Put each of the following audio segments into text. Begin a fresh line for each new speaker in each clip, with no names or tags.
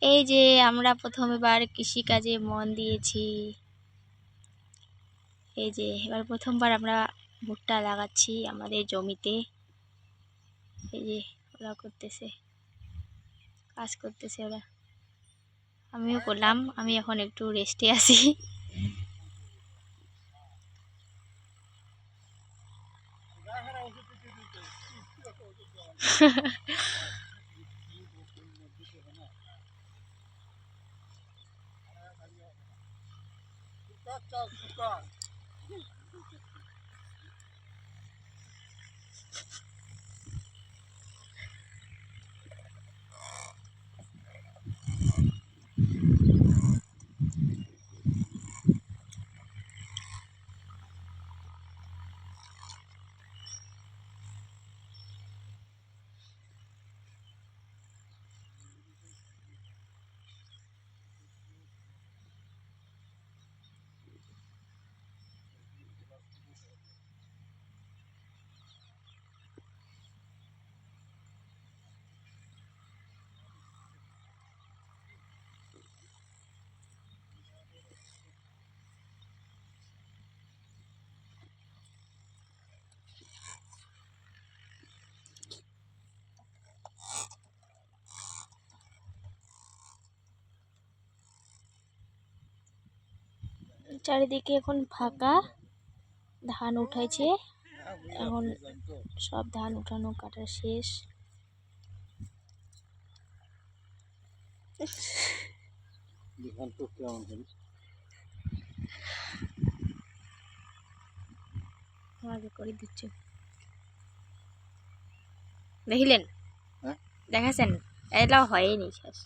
এই যে আমরা প্রথমবার কৃষিকাজে মন দিয়েছি। এই যে এবার প্রথমবার আমরা ভুট্টা লাগাচ্ছি আমাদের জমিতে। এই যে ওরা করতেছে, কাজ করতেছে ওরা, আমিও করলাম। আমি এখন একটু রেস্টে আছি। চারিদিকে এখন ফাঁকা, ধান উঠাইছে, এখন সব ধান উঠানো কাটা শেষ। করে দিচ্ছে, দেখিলেন? দেখাছেন? এটাও হয়নি শেষ।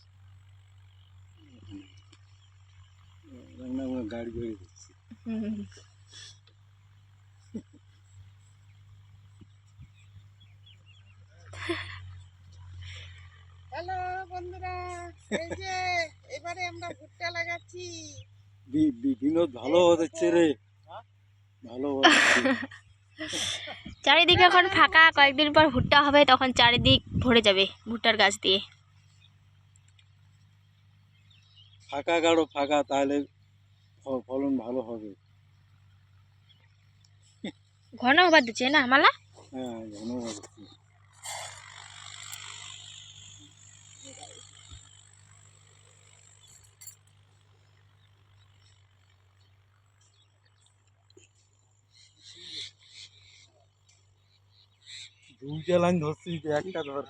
হ্যালো বন্ধুরা, এই যে এবারে আমরা ভুট্টা লাগাচ্ছি।
বিনোদ ভালো হচ্ছে রে, ভালো হচ্ছে।
চারিদিকে এখন ফাঁকা, কয়েকদিন পর ভুট্টা হবে, তখন চারিদিক ভরে যাবে ভুট্টার গাছ দিয়ে।
ফাঁকা গাড়ো ফাঁকা, তাহলে ফলন ভালো হবে।
ঘন হবার দিচ্ছে না মালা?
হ্যাঁ, ঘন হচ্ছে। দুইটা লাইন ধরছি, একটা ধর।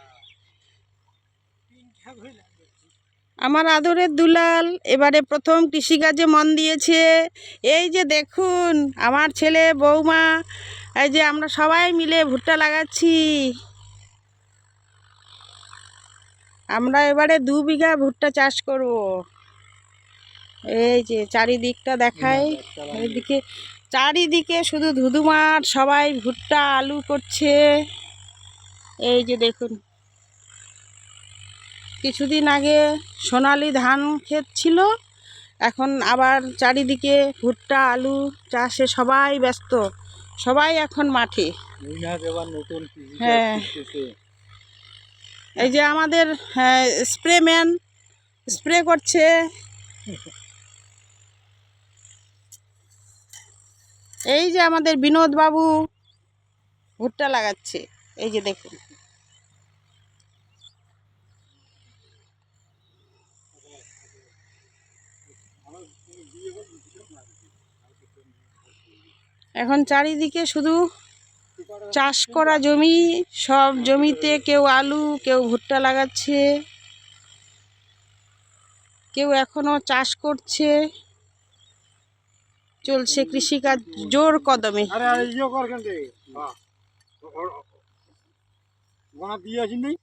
আমার আদরের দুলাল এবারে প্রথম কৃষিকাজে মন দিয়েছে। এই যে দেখুন আমার ছেলে বৌমা, এই যে আমরা সবাই মিলে ভুট্টা লাগাচ্ছি। আমরা এবারে 2 বিঘা ভুট্টা চাষ করব। এই যে চারিদিকটা দেখাই, এইদিকে চারিদিকে শুধু ধুধুমার, সবাই ভুট্টা আলু করছে। এই যে দেখুন, কিছুদিন আগে সোনালি ধান ক্ষেত ছিল, এখন আবার চারিদিকে ভুট্টা আলু চাষে সবাই ব্যস্ত, সবাই এখন মাঠে। হ্যাঁ, এই যে আমাদের স্প্রেম্যান স্প্রে করছে। এই যে আমাদের বিনোদ বাবু ভুট্টা লাগাচ্ছে, এই যে দেখুন। এখন চারিদিকে শুধু চাষ করা জমি, সব জমিতে কেউ আলু, কেউ ভুট্টা লাগাচ্ছে, কেউ এখনো চাষ করছে। চলছে কৃষিকাজ জোর কদমে।
দিয়ে আসি নেই।